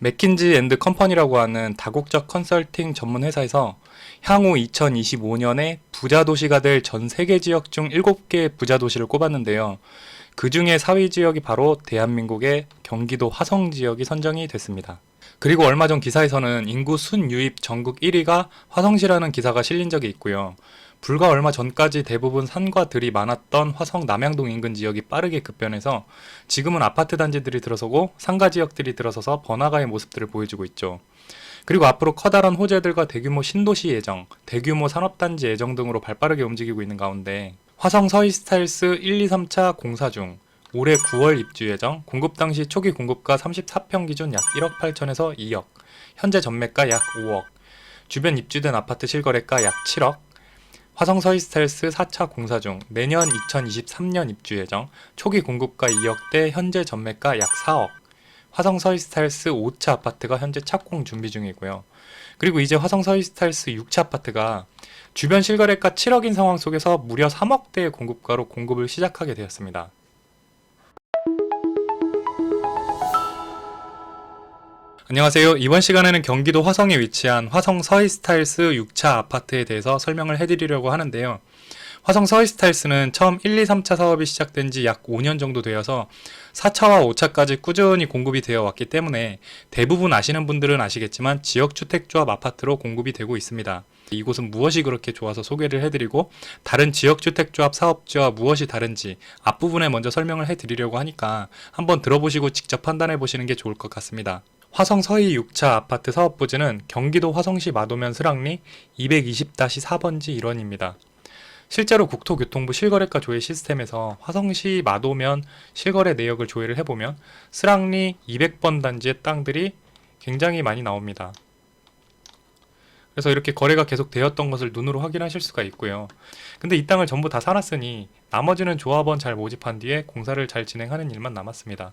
맥킨지 앤드 컴퍼니라고 하는 다국적 컨설팅 전문 회사에서 향후 2025년에 부자 도시가 될 전 세계 지역 중 7개 부자 도시를 꼽았는데요. 그 중에 4위 지역이 바로 대한민국의 경기도 화성 지역이 선정이 됐습니다. 그리고 얼마 전 기사에서는 인구 순유입 전국 1위가 화성시라는 기사가 실린 적이 있고요. 불과 얼마 전까지 대부분 산과 들이 많았던 화성 남양동 인근 지역이 빠르게 급변해서 지금은 아파트 단지들이 들어서고 상가 지역들이 들어서서 번화가의 모습들을 보여주고 있죠. 그리고 앞으로 커다란 호재들과 대규모 신도시 예정, 대규모 산업단지 예정 등으로 발빠르게 움직이고 있는 가운데 화성 서이스타일스 1, 2, 3차 공사 중 올해 9월 입주 예정, 공급 당시 초기 공급가 34평 기준 약 1억 8천에서 2억, 현재 전매가 약 5억, 주변 입주된 아파트 실거래가 약 7억, 화성 서이스타일스 4차 공사 중 내년 2023년 입주 예정, 초기 공급가 2억대, 현재 전매가 약 4억, 화성 서이스타일스 5차 아파트가 현재 착공 준비 중이고요. 그리고 이제 화성 서이스타일스 6차 아파트가 주변 실거래가 7억인 상황 속에서 무려 3억대의 공급가로 공급을 시작하게 되었습니다. 안녕하세요. 이번 시간에는 경기도 화성에 위치한 화성 서이스타일스 6차 아파트에 대해서 설명을 해드리려고 하는데요. 화성 서이스타일스는 처음 1, 2, 3차 사업이 시작된 지 약 5년 정도 되어서 4차와 5차까지 꾸준히 공급이 되어 왔기 때문에 대부분 아시는 분들은 아시겠지만 지역주택조합 아파트로 공급이 되고 있습니다. 이곳은 무엇이 그렇게 좋아서 소개를 해드리고 다른 지역주택조합 사업지와 무엇이 다른지 앞부분에 먼저 설명을 해드리려고 하니까 한번 들어보시고 직접 판단해 보시는 게 좋을 것 같습니다. 화성 서이 6차 아파트 사업부지는 경기도 화성시 마도면 스랑리 220-4번지 일원입니다. 실제로 국토교통부 실거래가 조회 시스템에서 화성시 마도면 실거래 내역을 조회를 해보면 스랑리 200번 단지의 땅들이 굉장히 많이 나옵니다. 그래서 이렇게 거래가 계속 되었던 것을 눈으로 확인하실 수가 있고요. 근데 이 땅을 전부 다 사놨으니 나머지는 조합원 잘 모집한 뒤에 공사를 잘 진행하는 일만 남았습니다.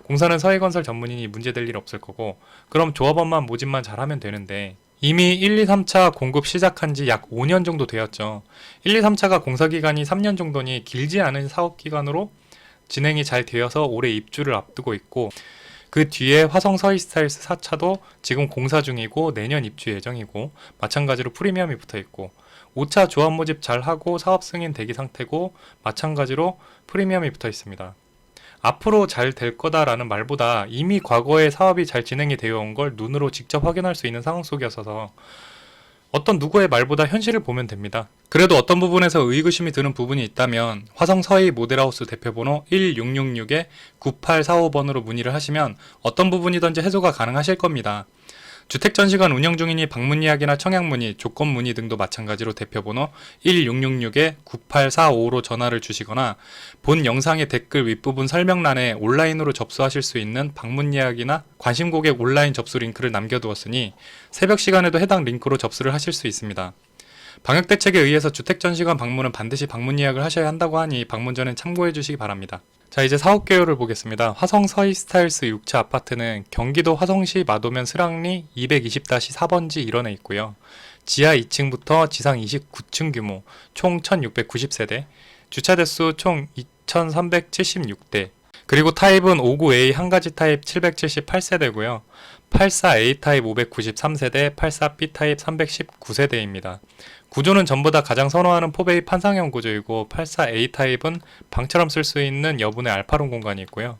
공사는 서해건설 전문인이 문제될 일 없을 거고 그럼 조합원만 모집만 잘하면 되는데 이미 1, 2, 3차 공급 시작한 지 약 5년 정도 되었죠. 1, 2, 3차가 공사기간이 3년 정도니 길지 않은 사업기간으로 진행이 잘 되어서 올해 입주를 앞두고 있고 그 뒤에 화성 서이스타일스 4차도 지금 공사 중이고 내년 입주 예정이고 마찬가지로 프리미엄이 붙어있고 5차 조합 모집 잘하고 사업 승인 대기 상태고 마찬가지로 프리미엄이 붙어있습니다. 앞으로 잘 될 거다라는 말보다 이미 과거에 사업이 잘 진행이 되어 온 걸 눈으로 직접 확인할 수 있는 상황 속이어서 어떤 누구의 말보다 현실을 보면 됩니다. 그래도 어떤 부분에서 의구심이 드는 부분이 있다면 화성 서희 모델하우스 대표번호 1666-9845번으로 문의를 하시면 어떤 부분이든지 해소가 가능하실 겁니다. 주택전시관 운영 중이니 방문 예약이나 청약 문의, 조건 문의 등도 마찬가지로 대표번호 1666-9845로 전화를 주시거나 본 영상의 댓글 윗부분 설명란에 온라인으로 접수하실 수 있는 방문 예약이나 관심 고객 온라인 접수 링크를 남겨두었으니 새벽 시간에도 해당 링크로 접수를 하실 수 있습니다. 방역대책에 의해서 주택전시관 방문은 반드시 방문 예약을 하셔야 한다고 하니 방문 전엔 참고해 주시기 바랍니다. 자, 이제 사업 개요를 보겠습니다. 화성 서이스타일스 6차 아파트는 경기도 화성시 마도면 스랑리 220-4번지 일원에 있고요. 지하 2층부터 지상 29층 규모 총 1690세대, 주차 대수 총 2376대, 그리고 타입은 59A 한 가지 타입 778세대고요. 84A 타입 593세대, 84B 타입 319세대입니다. 구조는 전부 다 가장 선호하는 포베이 판상형 구조이고 84A 타입은 방처럼 쓸 수 있는 여분의 알파룸 공간이 있고요.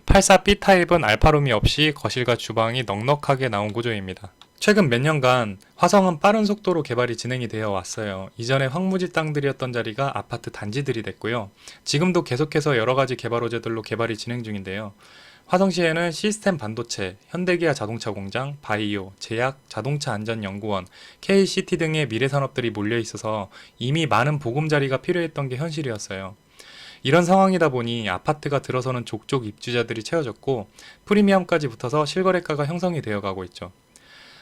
84B 타입은 알파룸이 없이 거실과 주방이 넉넉하게 나온 구조입니다. 최근 몇 년간 화성은 빠른 속도로 개발이 진행이 되어 왔어요. 이전에 황무지 땅들이었던 자리가 아파트 단지들이 됐고요. 지금도 계속해서 여러가지 개발 호재들로 개발이 진행 중인데요. 화성시에는 시스템 반도체, 현대기아 자동차 공장, 바이오, 제약, 자동차 안전연구원, KCT 등의 미래 산업들이 몰려 있어서 이미 많은 보금자리가 필요했던 게 현실이었어요. 이런 상황이다 보니 아파트가 들어서는 족족 입주자들이 채워졌고 프리미엄까지 붙어서 실거래가가 형성이 되어 가고 있죠.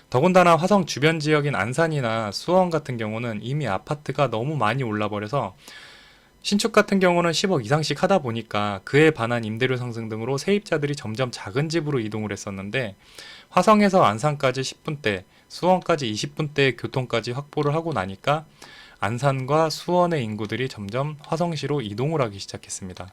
더군다나 화성 주변 지역인 안산이나 수원 같은 경우는 이미 아파트가 너무 많이 올라버려서 신축 같은 경우는 10억 이상씩 하다 보니까 그에 반한 임대료 상승 등으로 세입자들이 점점 작은 집으로 이동을 했었는데 화성에서 안산까지 10분대, 수원까지 20분대의 교통까지 확보를 하고 나니까 안산과 수원의 인구들이 점점 화성시로 이동을 하기 시작했습니다.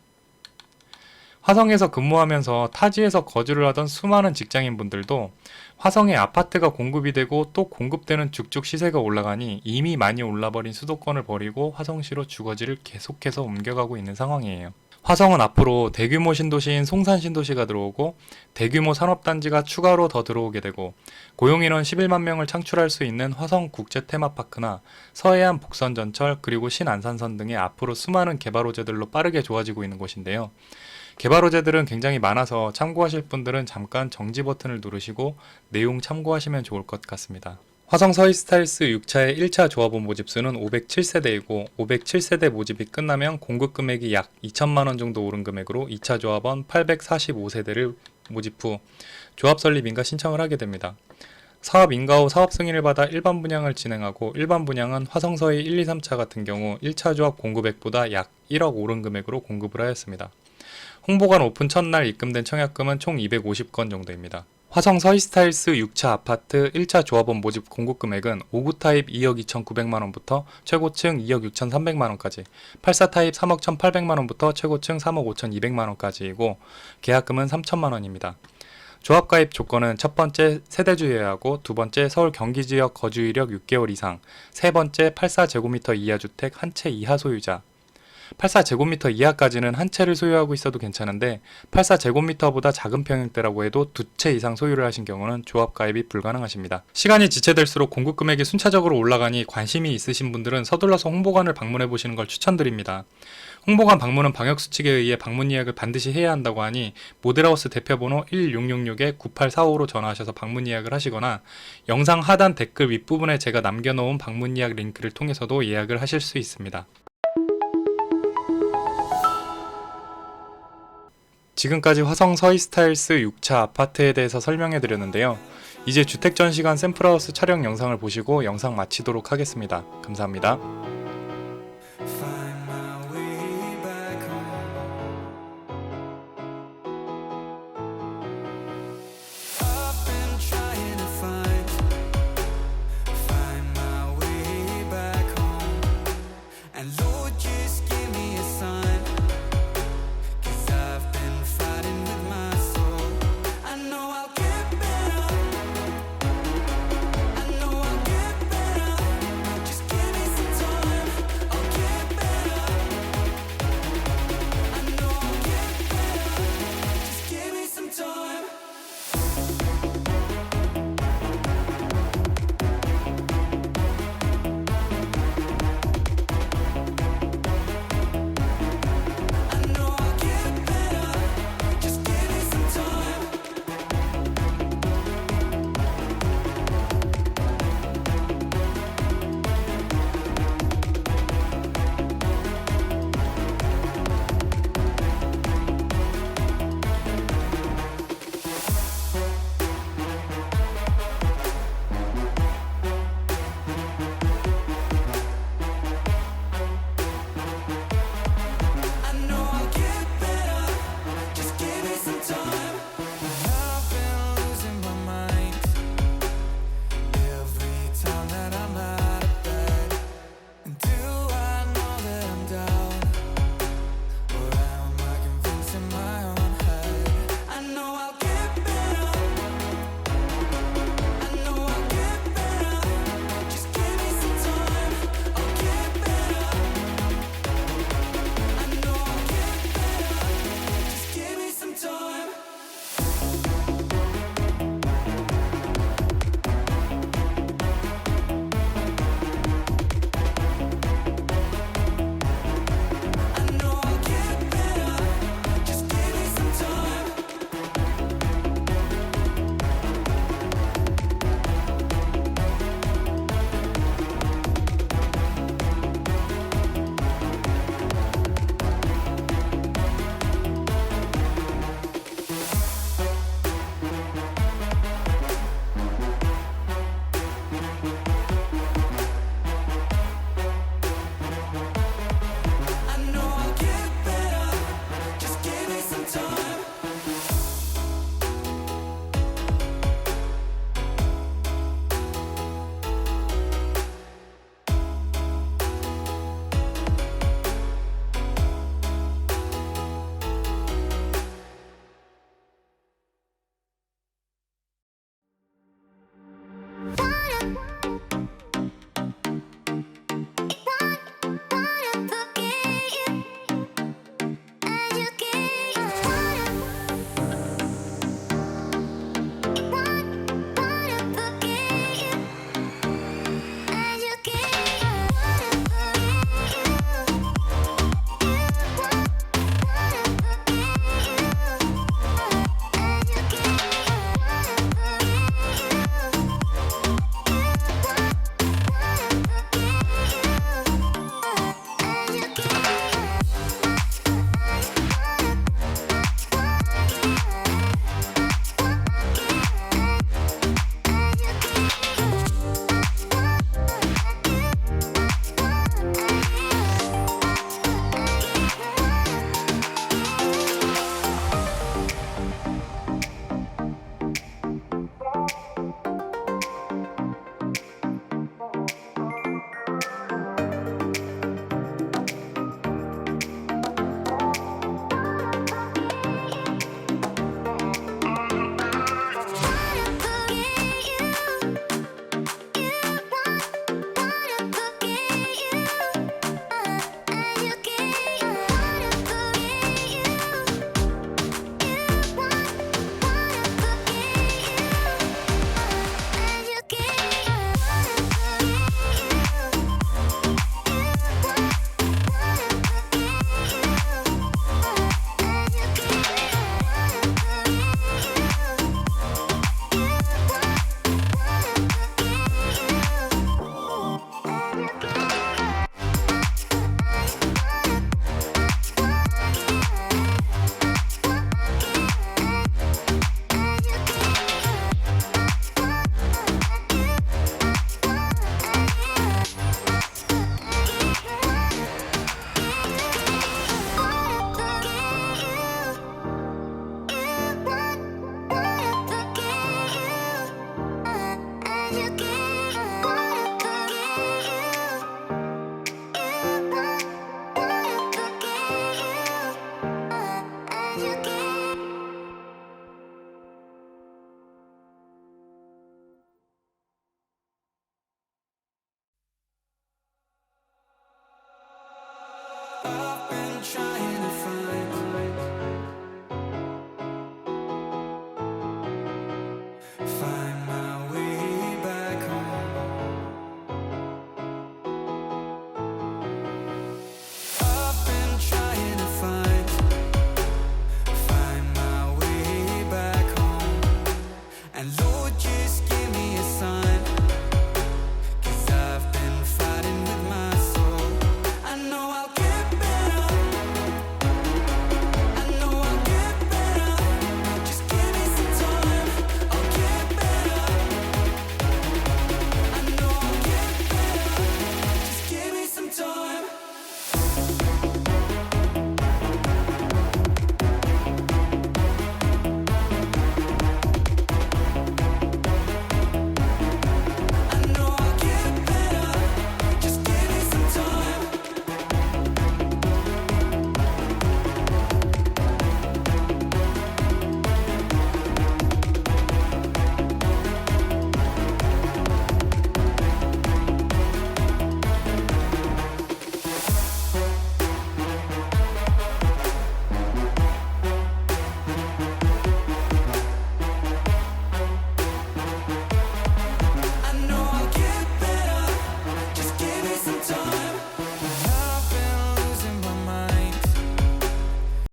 화성에서 근무하면서 타지에서 거주를 하던 수많은 직장인분들도 화성에 아파트가 공급이 되고 또 공급되는 죽죽 시세가 올라가니 이미 많이 올라버린 수도권을 버리고 화성시로 주거지를 계속해서 옮겨가고 있는 상황이에요. 화성은 앞으로 대규모 신도시인 송산 신도시가 들어오고 대규모 산업단지가 추가로 더 들어오게 되고 고용인원 11만 명을 창출할 수 있는 화성 국제 테마파크나 서해안 복선전철 그리고 신안산선 등의 앞으로 수많은 개발 호재들로 빠르게 좋아지고 있는 곳인데요. 개발 호재들은 굉장히 많아서 참고하실 분들은 잠깐 정지 버튼을 누르시고 내용 참고하시면 좋을 것 같습니다. 화성 서희스타일스 6차의 1차 조합원 모집수는 507세대이고 507세대 모집이 끝나면 공급 금액이 약 2천만원 정도 오른 금액으로 2차 조합원 845세대를 모집 후 조합 설립 인가 신청을 하게 됩니다. 사업 인가 후 사업 승인을 받아 일반 분양을 진행하고 일반 분양은 화성서희 1, 2, 3차 같은 경우 1차 조합 공급액보다 약 1억 오른 금액으로 공급을 하였습니다. 홍보관 오픈 첫날 입금된 청약금은 총 250건 정도입니다. 화성 서희스타일스 6차 아파트 1차 조합원 모집 공급 금액은 5구 타입 2억 2,900만원부터 최고층 2억 6,300만원까지, 84 타입 3억 1,800만원부터 최고층 3억 5,200만원까지이고 계약금은 3천만원입니다. 조합 가입 조건은 첫 번째 세대주여하고 두 번째 서울 경기지역 거주 이력 6개월 이상, 세 번째 84제곱미터 이하 주택 한 채 이하 소유자. 84제곱미터 이하까지는 한 채를 소유하고 있어도 괜찮은데 84제곱미터보다 작은 평형대라고 해도 두 채 이상 소유를 하신 경우는 조합 가입이 불가능하십니다. 시간이 지체될수록 공급 금액이 순차적으로 올라가니 관심이 있으신 분들은 서둘러서 홍보관을 방문해 보시는 걸 추천드립니다. 홍보관 방문은 방역수칙에 의해 방문 예약을 반드시 해야 한다고 하니 모델하우스 대표번호 1666-9845로 전화하셔서 방문 예약을 하시거나 영상 하단 댓글 윗부분에 제가 남겨놓은 방문 예약 링크를 통해서도 예약을 하실 수 있습니다. 지금까지 화성 서희스타일스 6차 아파트에 대해서 설명해 드렸는데요. 이제 주택 전시관 샘플하우스 촬영 영상을 보시고 영상 마치도록 하겠습니다. 감사합니다.